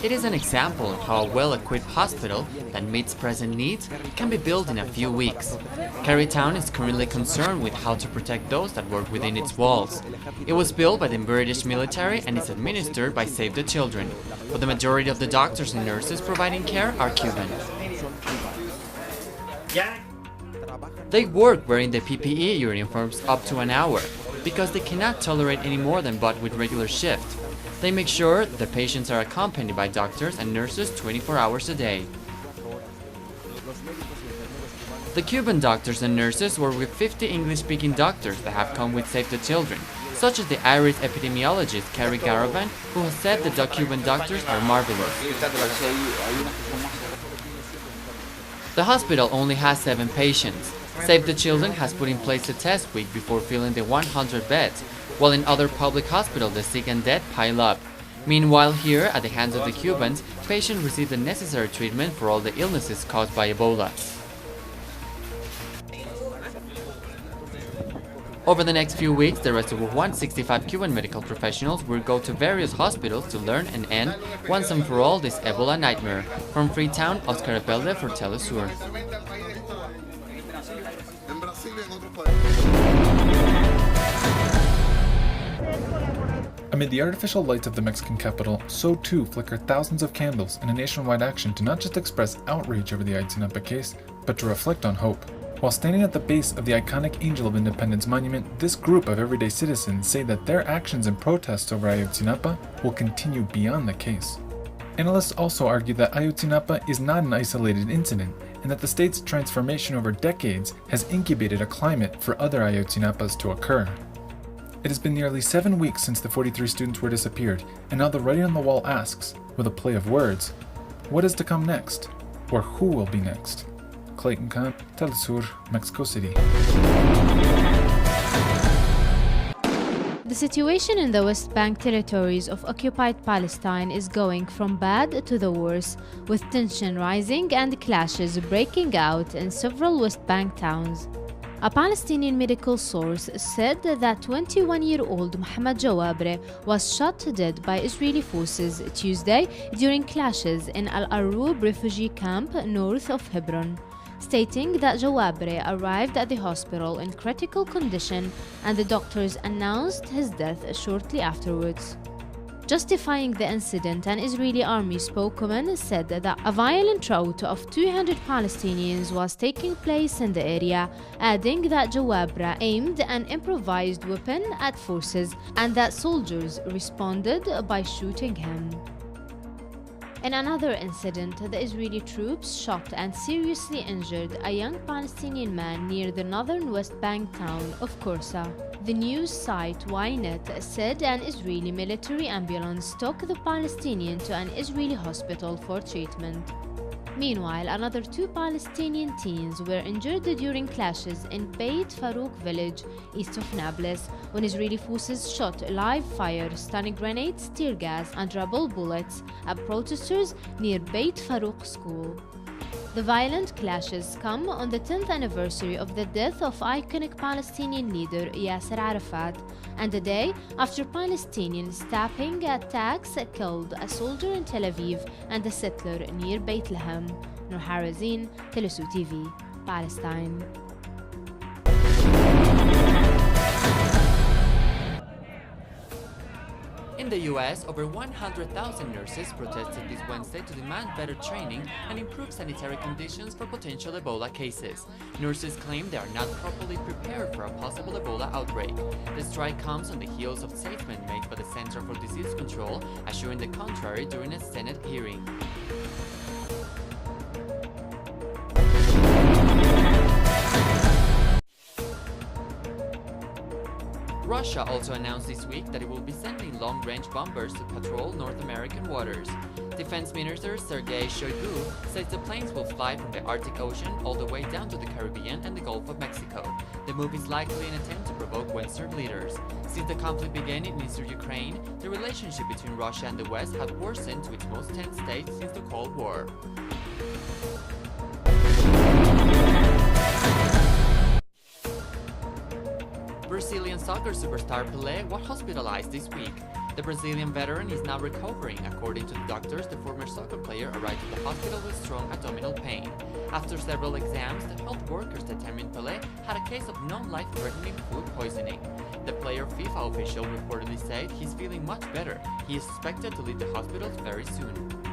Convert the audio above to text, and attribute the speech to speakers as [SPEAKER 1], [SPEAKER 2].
[SPEAKER 1] It is an example of how a well-equipped hospital that meets present needs can be built in a few weeks. Carytown is currently concerned with how to protect those that work within its walls. It was built by the British military and is administered by Save the Children, but the majority of the doctors and nurses providing care are Cuban. They work wearing the PPE uniforms up to an hour, because they cannot tolerate any more than but with regular shift. They make sure the patients are accompanied by doctors and nurses 24 hours a day. The Cuban doctors and nurses work with 50 English-speaking doctors that have come with Save the Children, such as the Irish epidemiologist Carrie Garavan, who has said the Cuban doctors are marvelous. The hospital only has 7 patients. Save the Children has put in place a test week before filling the 100 beds, while in other public hospitals the sick and dead pile up. Meanwhile here, at the hands of the Cubans, patients receive the necessary treatment for all the illnesses caused by Ebola. Over the next few weeks, the rest of 165 Cuban medical professionals will go to various hospitals to learn and end, once and for all, this Ebola nightmare. From Freetown, Oscar Epelde for teleSUR.
[SPEAKER 2] Amid the artificial lights of the Mexican capital, so too flicker thousands of candles in a nationwide action to not just express outrage over the Ayotzinapa case, but to reflect on hope. While standing at the base of the iconic Angel of Independence monument, this group of everyday citizens say that their actions and protests over Ayotzinapa will continue beyond the case. Analysts also argue that Ayotzinapa is not an isolated incident, and that the state's transformation over decades has incubated a climate for other Ayotzinapas to occur. It has been nearly 7 weeks since the 43 students were disappeared, and now the writing on the wall asks, with a play of words, what is to come next? Or who will be next? Clayton Khan, teleSUR, Mexico City.
[SPEAKER 3] The situation in the West Bank territories of occupied Palestine is going from bad to the worse, with tension rising and clashes breaking out in several West Bank towns. A Palestinian medical source said that 21-year-old Mohammed Jawabre was shot dead by Israeli forces Tuesday during clashes in Al Arub refugee camp north of Hebron, stating that Jawabre arrived at the hospital in critical condition and the doctors announced his death shortly afterwards. Justifying the incident, an Israeli army spokesman said that a violent rout of 200 Palestinians was taking place in the area, adding that Jawabra aimed an improvised weapon at forces and that soldiers responded by shooting him. In another incident, the Israeli troops shot and seriously injured a young Palestinian man near the northern West Bank town of Korsa. The news site Ynet said an Israeli military ambulance took the Palestinian to an Israeli hospital for treatment. Meanwhile, another 2 Palestinian teens were injured during clashes in Beit Farouk village, east of Nablus, when Israeli forces shot live fire, stunning grenades, tear gas, and rubber bullets at protesters near Beit Farouk school. The violent clashes come on the 10th anniversary of the death of iconic Palestinian leader Yasser Arafat, and a day after Palestinian stabbing attacks killed a soldier in Tel Aviv and a settler near Bethlehem. Noor Harazin, teleSUR TV, Palestine.
[SPEAKER 1] In the US, over 100,000 nurses protested this Wednesday to demand better training and improved sanitary conditions for potential Ebola cases. Nurses claim they are not properly prepared for a possible Ebola outbreak. The strike comes on the heels of statements made by the Center for Disease Control, assuring the contrary during a Senate hearing. Russia also announced this week that it will be sending long-range bombers to patrol North American waters. Defense Minister Sergei Shoigu says the planes will fly from the Arctic Ocean all the way down to the Caribbean and the Gulf of Mexico. The move is likely an attempt to provoke Western leaders. Since the conflict began in eastern Ukraine, the relationship between Russia and the West had worsened to its most tense state since the Cold War. Brazilian soccer superstar Pelé was hospitalized this week. The Brazilian veteran is now recovering. According to the doctors, the former soccer player arrived at the hospital with strong abdominal pain. After several exams, the health workers determined Pelé had a case of non-life-threatening food poisoning. The player FIFA official reportedly said he's feeling much better. He is expected to leave the hospital very soon.